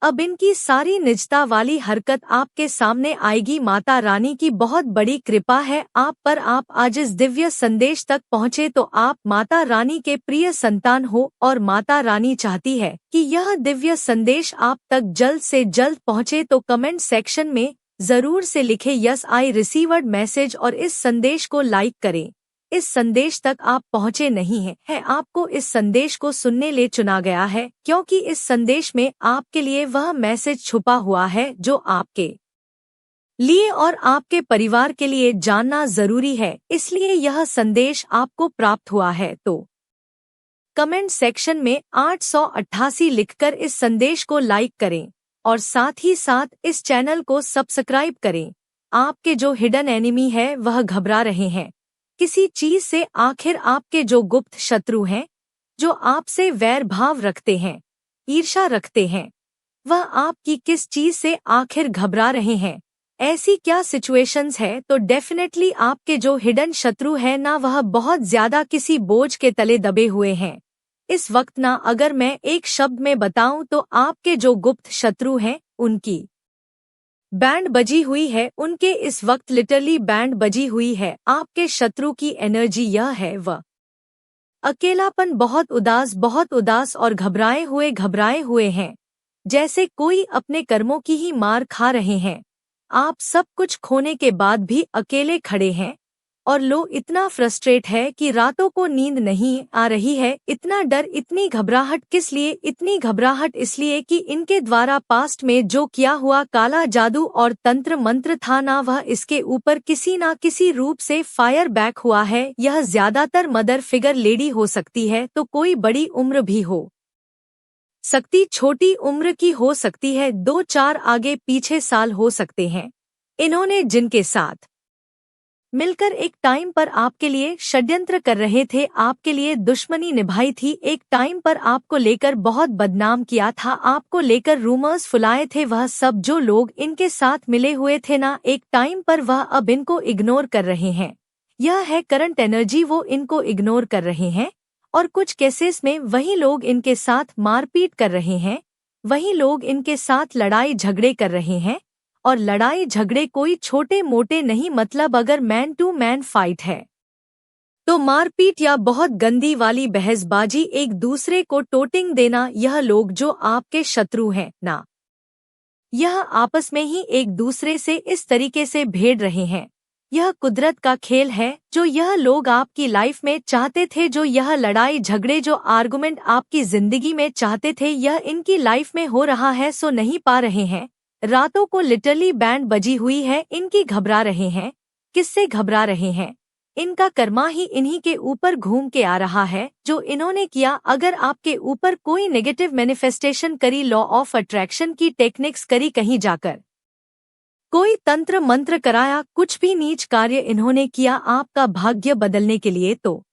अब इनकी सारी निजता वाली हरकत आपके सामने आएगी। माता रानी की बहुत बड़ी कृपा है आप पर। आप आज इस दिव्य संदेश तक पहुँचे तो आप माता रानी के प्रिय संतान हो और माता रानी चाहती है कि यह दिव्य संदेश आप तक जल्द से जल्द पहुँचे। तो कमेंट सेक्शन में जरूर से लिखे यस आई रिसीवर्ड मैसेज और इस संदेश को लाइक करें। इस संदेश तक आप पहुँचे नहीं है आपको इस संदेश को सुनने ले चुना गया है, क्योंकि इस संदेश में आपके लिए वह मैसेज छुपा हुआ है जो आपके लिए और आपके परिवार के लिए जानना जरूरी है, इसलिए यह संदेश आपको प्राप्त हुआ है। तो कमेंट सेक्शन में 888 लिखकर इस संदेश को लाइक करें और साथ ही साथ इस चैनल को सब्सक्राइब करें। आपके जो हिडन एनिमी है वह घबरा रहे हैं किसी चीज से। आखिर आपके जो गुप्त शत्रु हैं, जो आपसे वैर भाव रखते हैं, ईर्ष्या रखते हैं, वह आपकी किस चीज से आखिर घबरा रहे हैं? ऐसी क्या सिचुएशंस है? तो डेफिनेटली आपके जो हिडन शत्रु है ना, वह बहुत ज्यादा किसी बोझ के तले दबे हुए हैं इस वक्त ना। अगर मैं एक शब्द में बताऊं तो आपके जो गुप्त शत्रु हैं उनकी बैंड बजी हुई है। उनके इस वक्त लिटरली बैंड बजी हुई है। आपके शत्रु की एनर्जी यह है, वह अकेलापन, बहुत उदास और घबराए हुए हैं, जैसे कोई अपने कर्मों की ही मार खा रहे हैं। आप सब कुछ खोने के बाद भी अकेले खड़े हैं और लोग इतना फ्रस्ट्रेट है कि रातों को नींद नहीं आ रही है। इतना डर, इतनी घबराहट किस लिए? इतनी घबराहट इसलिए कि इनके द्वारा पास्ट में जो किया हुआ काला जादू और तंत्र मंत्र था ना, वह इसके ऊपर किसी ना किसी रूप से फायर बैक हुआ है। यह ज्यादातर मदर फिगर लेडी हो सकती है, तो कोई बड़ी उम्र भी हो सकती, छोटी उम्र की हो सकती है, 2-4 आगे पीछे साल हो सकते हैं। इन्होंने जिनके साथ मिलकर एक टाइम पर आपके लिए षड्यंत्र कर रहे थे, आपके लिए दुश्मनी निभाई थी, एक टाइम पर आपको लेकर बहुत बदनाम किया था, आपको लेकर रूमर्स फुलाए थे, वह सब जो लोग इनके साथ मिले हुए थे ना, एक टाइम पर वह अब इनको इग्नोर कर रहे हैं। यह है करंट एनर्जी, वो इनको इग्नोर कर रहे हैं। और कुछ केसेस में वही लोग इनके साथ मारपीट कर रहे हैं, वही लोग इनके साथ लड़ाई झगड़े कर रहे हैं। और लड़ाई झगड़े कोई छोटे मोटे नहीं, मतलब अगर मैन टू मैन फाइट है तो मारपीट या बहुत गंदी वाली बहसबाजी, एक दूसरे को टोटिंग देना। यह लोग जो आपके शत्रु हैं ना, यह आपस में ही एक दूसरे से इस तरीके से भेड़ रहे हैं। यह कुदरत का खेल है जो यह लोग आपकी लाइफ में चाहते थे, जो यह लड़ाई झगड़े, जो आर्गुमेंट आपकी जिंदगी में चाहते थे, यह इनकी लाइफ में हो रहा है, सो नहीं पा रहे हैं। रातों को लिटरली बैंड बजी हुई है, इनकी घबरा रहे हैं। किससे घबरा रहे हैं? इनका कर्मा ही इन्हीं के ऊपर घूम के आ रहा है, जो इन्होंने किया। अगर आपके ऊपर कोई नेगेटिव मैनिफेस्टेशन करी, लॉ ऑफ अट्रैक्शन की टेक्निक्स करी, कहीं जाकर कोई तंत्र मंत्र कराया, कुछ भी नीच कार्य इन्होंने किया आपका भाग्य बदलने के लिए, तो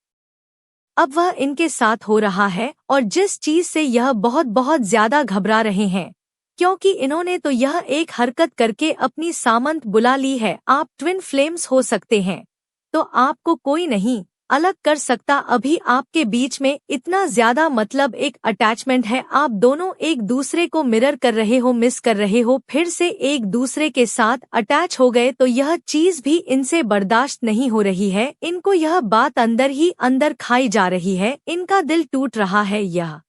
अब वह इनके साथ हो रहा है। और जिस चीज से यह बहुत ज्यादा घबरा रहे हैं, क्योंकि इन्होंने तो यह एक हरकत करके अपनी सामंत बुला ली है। आप ट्विन फ्लेम्स हो सकते हैं, तो आपको कोई नहीं अलग कर सकता। अभी आपके बीच में इतना ज्यादा मतलब एक अटैचमेंट है, आप दोनों एक दूसरे को मिरर कर रहे हो, मिस कर रहे हो, फिर से एक दूसरे के साथ अटैच हो गए। तो यह चीज भी इनसे बर्दाश्त नहीं हो रही है, इनको यह बात अंदर ही अंदर खाई जा रही है, इनका दिल टूट रहा है। यह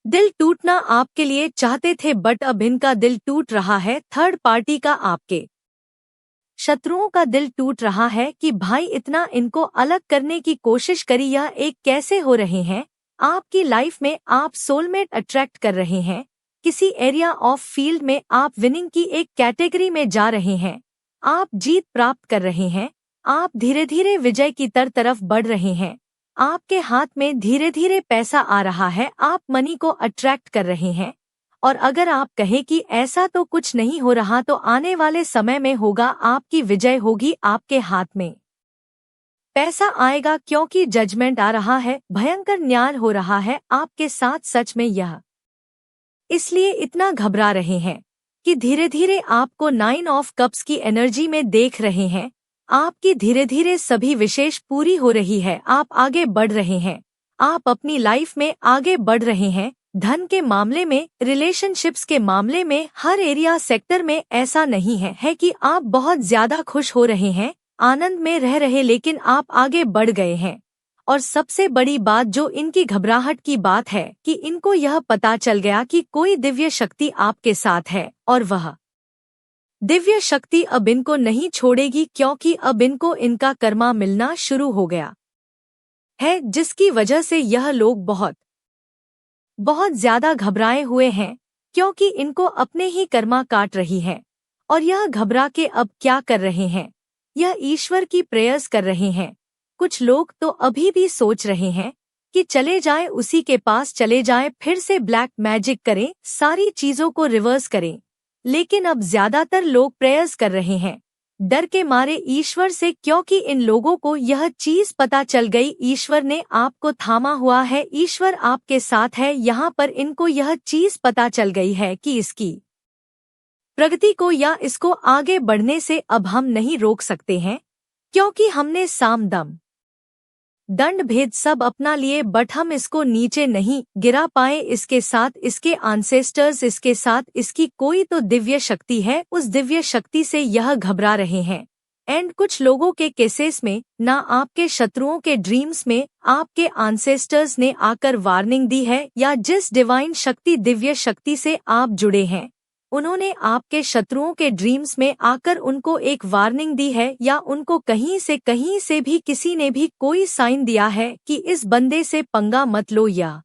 दिल टूटना आपके लिए चाहते थे, बट अब इनका दिल टूट रहा है। थर्ड पार्टी का, आपके शत्रुओं का दिल टूट रहा है कि भाई इतना इनको अलग करने की कोशिश करी, यह एक कैसे हो रहे हैं। आपकी लाइफ में आप सोलमेट अट्रैक्ट कर रहे हैं, किसी एरिया ऑफ फील्ड में आप विनिंग की एक कैटेगरी में जा रहे हैं, आप जीत प्राप्त कर रहे हैं, आप धीरे धीरे विजय की तरफ बढ़ रहे हैं। आपके हाथ में धीरे धीरे पैसा आ रहा है, आप मनी को अट्रैक्ट कर रहे हैं। और अगर आप कहें कि ऐसा तो कुछ नहीं हो रहा, तो आने वाले समय में होगा, आपकी विजय होगी, आपके हाथ में पैसा आएगा, क्योंकि जजमेंट आ रहा है, भयंकर न्याय हो रहा है आपके साथ। सच में यह इसलिए इतना घबरा रहे हैं कि धीरे धीरे आपको 9 ऑफ कप्स की एनर्जी में देख रहे हैं। आपकी धीरे धीरे सभी विशेष पूरी हो रही है, आप आगे बढ़ रहे हैं, आप अपनी लाइफ में आगे बढ़ रहे हैं। धन के मामले में, रिलेशनशिप्स के मामले में, हर एरिया सेक्टर में ऐसा नहीं है कि आप बहुत ज्यादा खुश हो रहे हैं, आनंद में रह रहे, लेकिन आप आगे बढ़ गए हैं। और सबसे बड़ी बात जो इनकी घबराहट की बात है कि इनको यह पता चल गया कि कोई दिव्य शक्ति आपके साथ है और वह दिव्य शक्ति अब इनको नहीं छोड़ेगी, क्योंकि अब इनको इनका कर्मा मिलना शुरू हो गया है, जिसकी वजह से यह लोग बहुत ज्यादा घबराए हुए हैं, क्योंकि इनको अपने ही कर्मा काट रही है। और यह घबरा के अब क्या कर रहे हैं, यह ईश्वर की प्रेयर्स कर रहे हैं। कुछ लोग तो अभी भी सोच रहे हैं कि चले जाएं, उसी के पास चले जाएं, फिर से ब्लैक मैजिक करें, सारी चीजों को रिवर्स करें। लेकिन अब ज्यादातर लोग प्रेयर्स कर रहे हैं डर के मारे ईश्वर से, क्योंकि इन लोगों को यह चीज पता चल गई, ईश्वर ने आपको थामा हुआ है, ईश्वर आपके साथ है। यहाँ पर इनको यह चीज पता चल गई है कि इसकी प्रगति को या इसको आगे बढ़ने से अब हम नहीं रोक सकते हैं, क्योंकि हमने साम दम दंड भेद सब अपना लिए, बट हम इसको नीचे नहीं गिरा पाए। इसके साथ इसके एंसेस्टर्स, इसके साथ इसकी कोई तो दिव्य शक्ति है, उस दिव्य शक्ति से यह घबरा रहे हैं। एंड कुछ लोगों के केसेस में, ना आपके शत्रुओं के ड्रीम्स में आपके एंसेस्टर्स ने आकर वार्निंग दी है, या जिस डिवाइन शक्ति दिव्य शक्ति से आप जुड़े हैं उन्होंने आपके शत्रुओं के ड्रीम्स में आकर उनको एक वार्निंग दी है, या उनको कहीं से भी किसी ने भी कोई साइन दिया है कि इस बंदे से पंगा मत लो, या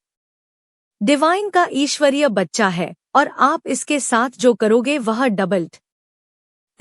डिवाइन का ईश्वरीय बच्चा है और आप इसके साथ जो करोगे वह डबल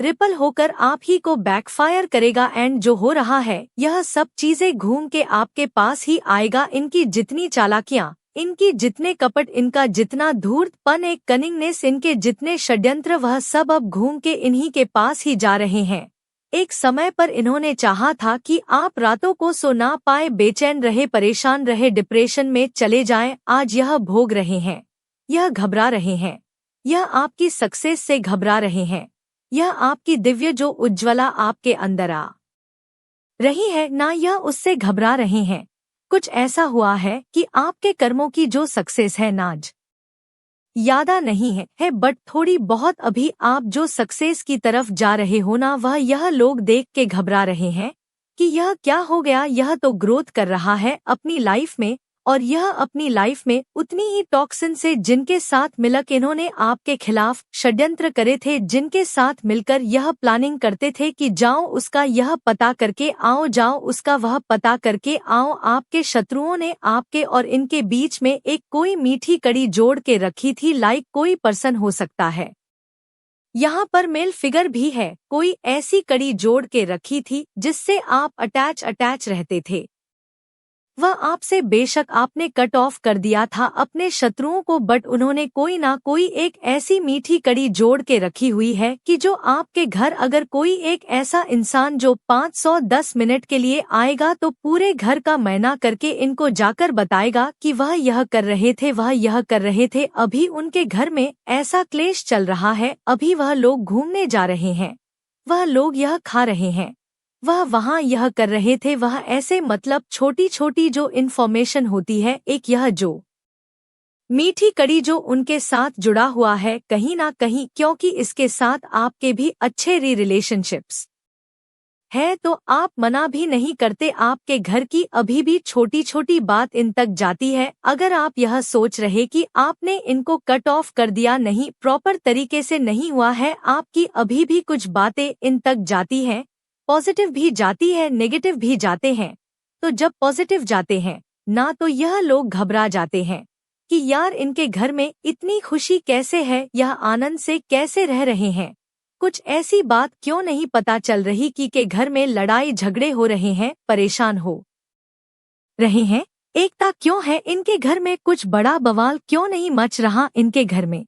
ट्रिपल होकर आप ही को बैकफायर करेगा। एंड जो हो रहा है यह सब चीजें घूम के आपके पास ही आएगा। इनकी जितनी चालाकियां, इनकी जितने कपट, इनका जितना धूर्तपन, एक कनिंगनेस, इनके जितने षड्यंत्र, वह सब अब घूम के इन्हीं के पास ही जा रहे हैं। एक समय पर इन्होंने चाहा था कि आप रातों को सो ना पाए, बेचैन रहे, परेशान रहे, डिप्रेशन में चले जाएं। आज यह भोग रहे हैं, यह घबरा रहे हैं, यह आपकी सक्सेस से घबरा रहे हैं, यह आपकी दिव्य जो उज्ज्वला आपके अंदर आ रही है ना, यह उससे घबरा रहे हैं। कुछ ऐसा हुआ है कि आपके कर्मों की जो सक्सेस है नाज यादा नहीं है, बट थोड़ी बहुत अभी आप जो सक्सेस की तरफ जा रहे हो ना, वह यह लोग देख के घबरा रहे हैं कि यह क्या हो गया। यह तो ग्रोथ कर रहा है अपनी लाइफ में, और यह अपनी लाइफ में उतनी ही टॉक्सिन से, जिनके साथ मिलकर इन्होंने आपके खिलाफ षड्यंत्र करे थे, जिनके साथ मिलकर यह प्लानिंग करते थे कि जाओ उसका यह पता करके आओ, जाओ उसका वह पता करके आओ। आपके शत्रुओं ने आपके और इनके बीच में एक कोई मीठी कड़ी जोड़ के रखी थी, लाइक कोई पर्सन हो सकता है, यहाँ पर मेल फिगर भी है, कोई ऐसी कड़ी जोड़ के रखी थी जिससे आप अटैच रहते थे। वह आपसे बेशक आपने कट ऑफ कर दिया था अपने शत्रुओं को, बट उन्होंने कोई ना कोई एक ऐसी मीठी कड़ी जोड़ के रखी हुई है कि जो आपके घर अगर कोई एक ऐसा इंसान जो 510 मिनट के लिए आएगा तो पूरे घर का मैना करके इनको जाकर बताएगा कि वह यह कर रहे थे, वह यह कर रहे थे, अभी उनके घर में ऐसा क्लेश चल रहा है, अभी वह लोग घूमने जा रहे हैं, वह लोग यह खा रहे हैं, वह वहाँ यह कर रहे थे, वह ऐसे, मतलब छोटी छोटी जो इन्फॉर्मेशन होती है, एक यह जो मीठी कड़ी जो उनके साथ जुड़ा हुआ है कहीं ना कहीं, क्योंकि इसके साथ आपके भी अच्छे रिलेशनशिप्स है, तो आप मना भी नहीं करते। आपके घर की अभी भी छोटी छोटी बात इन तक जाती है। अगर आप यह सोच रहे कि आपने इनको कट ऑफ कर दिया, नहीं, प्रॉपर तरीके से नहीं हुआ है, आपकी अभी भी कुछ बातें इन तक जाती हैं, पॉजिटिव भी जाती है, नेगेटिव भी जाते हैं। तो जब पॉजिटिव जाते हैं ना, तो यह लोग घबरा जाते हैं कि यार इनके घर में इतनी खुशी कैसे है, यह आनंद से कैसे रह रहे हैं, कुछ ऐसी बात क्यों नहीं पता चल रही कि के घर में लड़ाई झगड़े हो रहे हैं, परेशान हो रहे हैं, एकता क्यों है इनके घर में, कुछ बड़ा बवाल क्यों नहीं मच रहा इनके घर में।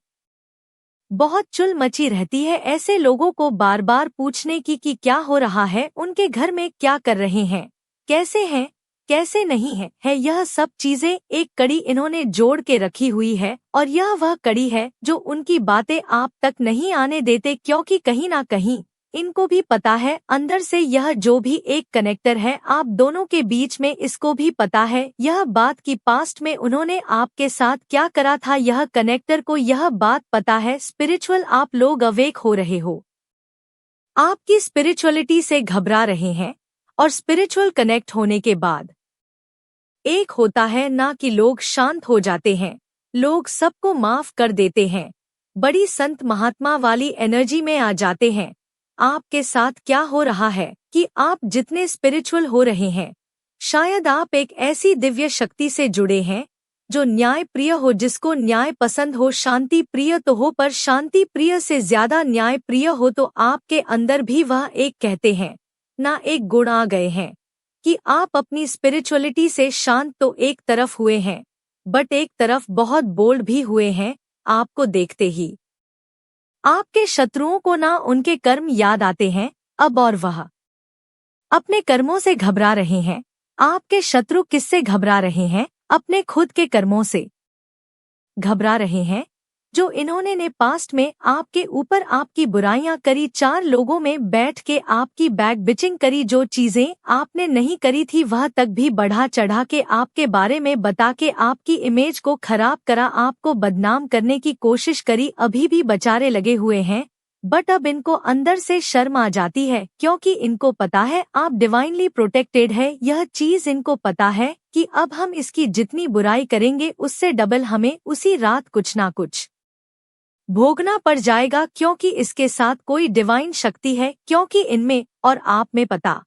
बहुत चुल मची रहती है ऐसे लोगों को बार बार पूछने की कि क्या हो रहा है, उनके घर में क्या कर रहे हैं, कैसे हैं, कैसे नहीं है यह सब चीजें एक कड़ी इन्होंने जोड़ के रखी हुई है, और यह वह कड़ी है जो उनकी बातें आप तक नहीं आने देते, क्योंकि कहीं ना कहीं इनको भी पता है अंदर से यह जो भी एक कनेक्टर है आप दोनों के बीच में, इसको भी पता है यह बात कि पास्ट में उन्होंने आपके साथ क्या करा था। यह कनेक्टर को यह बात पता है। स्पिरिचुअल आप लोग अवेक हो रहे हो, आपकी स्पिरिचुअलिटी से घबरा रहे हैं, और स्पिरिचुअल कनेक्ट होने के बाद एक होता है ना कि लोग शांत हो जाते हैं, लोग सबको माफ कर देते हैं, बड़ी संत महात्मा वाली एनर्जी में आ जाते हैं। आपके साथ क्या हो रहा है कि आप जितने स्पिरिचुअल हो रहे हैं, शायद आप एक ऐसी दिव्य शक्ति से जुड़े हैं जो न्याय प्रिय हो, जिसको न्याय पसंद हो। शांति प्रिय तो हो, पर शांति प्रिय से ज्यादा न्याय प्रिय हो। तो आपके अंदर भी वह एक कहते हैं ना एक गुण आ गए हैं कि आप अपनी स्पिरिचुअलिटी से शांत तो एक तरफ हुए हैं, बट एक तरफ बहुत बोल्ड भी हुए हैं। आपको देखते ही आपके शत्रुओं को ना उनके कर्म याद आते हैं अब, और वह अपने कर्मों से घबरा रहे हैं। आपके शत्रु किससे घबरा रहे हैं? अपने खुद के कर्मों से घबरा रहे हैं, जो इन्होंने ने पास्ट में आपके ऊपर आपकी बुराइयां करी, 4 लोगों में बैठ के आपकी बैक बिचिंग करी, जो चीजें आपने नहीं करी थी वह तक भी बढ़ा चढ़ा के आपके बारे में बता के आपकी इमेज को खराब करा, आपको बदनाम करने की कोशिश करी। अभी भी बेचारे लगे हुए हैं, बट अब इनको अंदर से शर्म आ जाती है, क्योंकि इनको पता है आप डिवाइनली प्रोटेक्टेड है। यह चीज इनको पता है कि अब हम इसकी जितनी बुराई करेंगे उससे डबल हमें उसी रात कुछ ना कुछ भोगना पड़ जाएगा, क्योंकि इसके साथ कोई डिवाइन शक्ति है। क्योंकि इनमें और आप में पता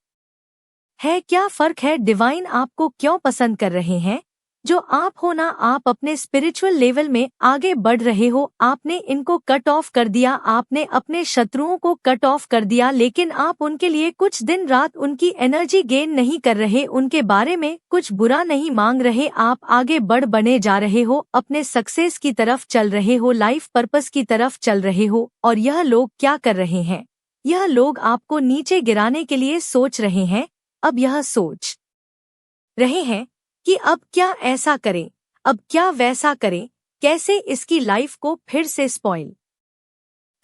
है क्या फर्क है। डिवाइन आपको क्यों पसंद कर रहे हैं? जो आप हो ना, आप अपने स्पिरिचुअल लेवल में आगे बढ़ रहे हो। आपने इनको कट ऑफ कर दिया, आपने अपने शत्रुओं को कट ऑफ कर दिया, लेकिन आप उनके लिए कुछ दिन रात उनकी एनर्जी गेन नहीं कर रहे, उनके बारे में कुछ बुरा नहीं मांग रहे। आप आगे बढ़ बने जा रहे हो, अपने सक्सेस की तरफ चल रहे हो, लाइफ पर्पस की तरफ चल रहे हो। और यह लोग क्या कर रहे हैं? यह लोग आपको नीचे गिराने के लिए सोच रहे हैं। अब यह सोच रहे हैं कि अब क्या ऐसा करें, अब क्या वैसा करें, कैसे इसकी लाइफ को फिर से स्पॉइल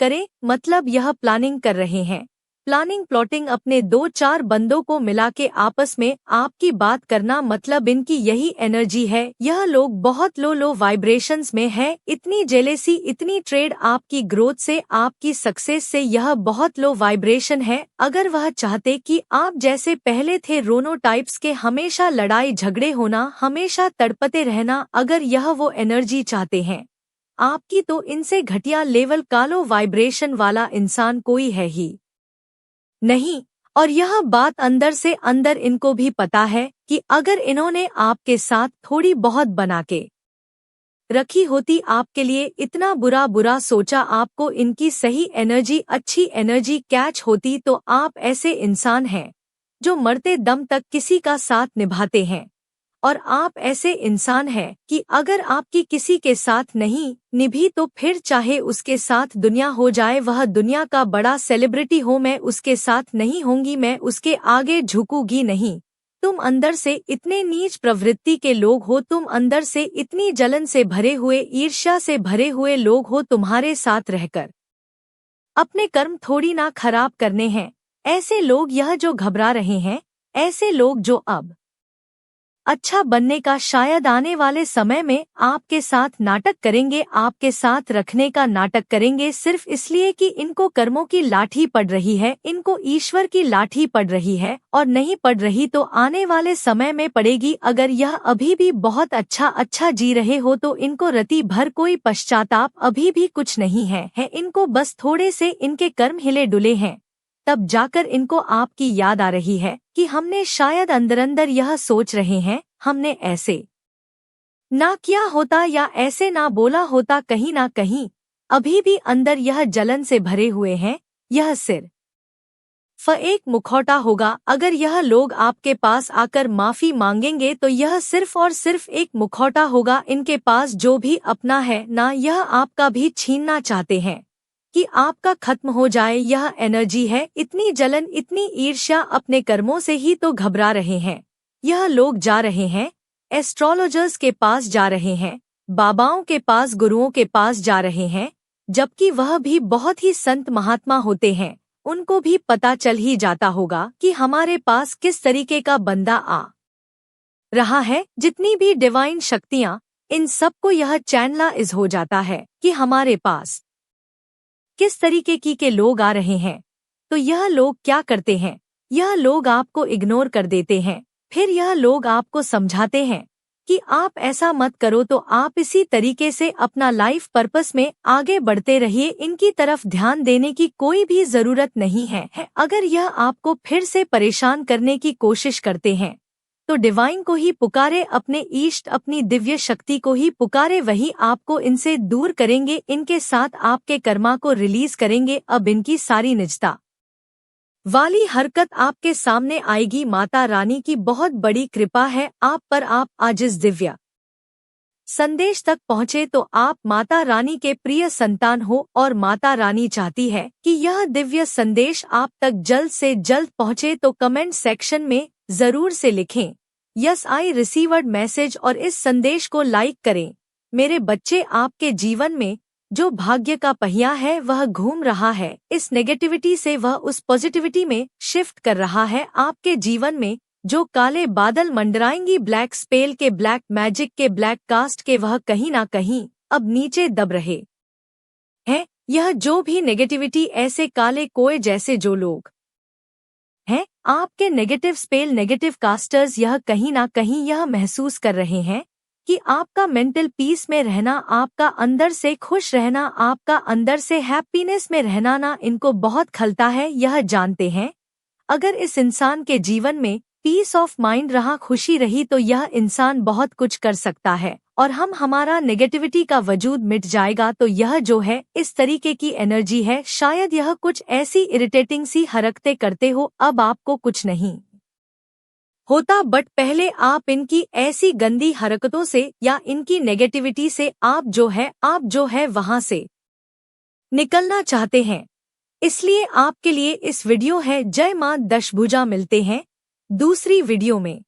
करें। मतलब यह प्लानिंग कर रहे हैं, प्लानिंग प्लॉटिंग, अपने 2-4 बंदों को मिला के आपस में आपकी बात करना। मतलब इनकी यही एनर्जी है। यह लोग बहुत लो वाइब्रेशंस में है। इतनी जेलेसी, इतनी ट्रेड आपकी ग्रोथ से, आपकी सक्सेस से, यह बहुत लो वाइब्रेशन है। अगर वह चाहते कि आप जैसे पहले थे रोनो टाइप्स के, हमेशा लड़ाई झगड़े होना, हमेशा तड़पते रहना, अगर यह वो एनर्जी चाहते हैं आपकी, तो इनसे घटिया लेवल का लो वाइब्रेशन वाला इंसान कोई है ही नहीं। और यह बात अंदर से अंदर इनको भी पता है कि अगर इन्होंने आपके साथ थोड़ी बहुत बना के रखी होती, आपके लिए इतना बुरा सोचा, आपको इनकी सही एनर्जी, अच्छी एनर्जी कैच होती, तो आप ऐसे इंसान हैं जो मरते दम तक किसी का साथ निभाते हैं। और आप ऐसे इंसान हैं कि अगर आपकी किसी के साथ नहीं निभी, तो फिर चाहे उसके साथ दुनिया हो जाए, वह दुनिया का बड़ा सेलिब्रिटी हो, मैं उसके साथ नहीं होंगी, मैं उसके आगे झुकूंगी नहीं। तुम अंदर से इतने नीच प्रवृत्ति के लोग हो, तुम अंदर से इतनी जलन से भरे हुए, ईर्ष्या से भरे हुए लोग हो। तुम्हारे साथ रहकर अपने कर्म थोड़ी ना खराब करने हैं। ऐसे लोग यह जो घबरा रहे हैं, ऐसे लोग जो अब अच्छा बनने का, शायद आने वाले समय में आपके साथ नाटक करेंगे, आपके साथ रखने का नाटक करेंगे, सिर्फ इसलिए कि इनको कर्मों की लाठी पड़ रही है, इनको ईश्वर की लाठी पड़ रही है, और नहीं पड़ रही तो आने वाले समय में पड़ेगी। अगर यह अभी भी बहुत अच्छा जी रहे हो, तो इनको रति भर कोई पश्चाताप अभी भी कुछ नहीं है इनको बस थोड़े से इनके कर्म हिले डुले हैं, तब जाकर इनको आपकी याद आ रही है कि हमने शायद अंदर अंदर यह सोच रहे हैं, हमने ऐसे ना किया होता या ऐसे ना बोला होता। कहीं ना कहीं अभी भी अंदर यह जलन से भरे हुए हैं। यह सिर्फ एक मुखौटा होगा। अगर यह लोग आपके पास आकर माफी मांगेंगे, तो यह सिर्फ और सिर्फ एक मुखौटा होगा। इनके पास जो भी अपना है ना, यह आपका भी छीनना चाहते हैं कि आपका खत्म हो जाए। यह एनर्जी है, इतनी जलन, इतनी ईर्ष्या, अपने कर्मों से ही तो घबरा रहे हैं। यह लोग जा रहे हैं, एस्ट्रोलॉजर्स के पास जा रहे हैं, बाबाओं के पास, गुरुओं के पास जा रहे हैं, जबकि वह भी बहुत ही संत महात्मा होते हैं। उनको भी पता चल ही जाता होगा कि हमारे पास किस तरीके का बंदा आ रहा है। जितनी भी डिवाइन शक्तियाँ, इन सबको यह चैनलाइज हो जाता है कि हमारे पास किस तरीके के लोग आ रहे हैं। तो यह लोग क्या करते हैं, यह लोग आपको इग्नोर कर देते हैं। फिर यह लोग आपको समझाते हैं कि आप ऐसा मत करो, तो आप इसी तरीके से अपना लाइफ पर्पस में आगे बढ़ते रहिए। इनकी तरफ ध्यान देने की कोई भी जरूरत नहीं है। अगर यह आपको फिर से परेशान करने की कोशिश करते हैं तो डिवाइन को ही पुकारे, अपने ईष्ट, अपनी दिव्य शक्ति को ही पुकारे, वही आपको इनसे दूर करेंगे, इनके साथ आपके कर्मा को रिलीज करेंगे। अब इनकी सारी निजता वाली हरकत आपके सामने आएगी। माता रानी की बहुत बड़ी कृपा है आप पर। आप आज इस दिव्य संदेश तक पहुँचे तो आप माता रानी के प्रिय संतान हो, और माता रानी चाहती है कि यह दिव्य संदेश आप तक जल्द से जल्द पहुँचे। तो कमेंट सेक्शन में जरूर से लिखें यस आई रिसीवर्ड मैसेज, और इस संदेश को लाइक करें। मेरे बच्चे, आपके जीवन में जो भाग्य का पहिया है वह घूम रहा है। इस नेगेटिविटी से वह उस पॉजिटिविटी में शिफ्ट कर रहा है। आपके जीवन में जो काले बादल मंडराएंगी, ब्लैक स्पेल के, ब्लैक मैजिक के, ब्लैक कास्ट के, वह कहीं ना कहीं अब नीचे दब रहे हैं। यह जो भी नेगेटिविटी, ऐसे काले कोए जैसे जो लोग हैं, आपके नेगेटिव स्पेल, नेगेटिव कास्टर्स, यह कहीं ना कहीं यह महसूस कर रहे हैं कि आपका मेंटल पीस में रहना, आपका अंदर से खुश रहना, आपका अंदर से हैप्पीनेस में रहना ना इनको बहुत खलता है। यह जानते हैं अगर इस इंसान के जीवन में पीस ऑफ माइंड रहा, खुशी रही, तो यह इंसान बहुत कुछ कर सकता है और हमारा नेगेटिविटी का वजूद मिट जाएगा। तो यह जो है इस तरीके की एनर्जी है। शायद यह कुछ ऐसी इरिटेटिंग सी हरकतें करते हो, अब आपको कुछ नहीं होता, बट पहले आप इनकी ऐसी गंदी हरकतों से या इनकी नेगेटिविटी से आप जो है वहां से निकलना चाहते हैं। इसलिए आपके लिए इस वीडियो है। जय मां दशभुजा। मिलते हैं दूसरी वीडियो में।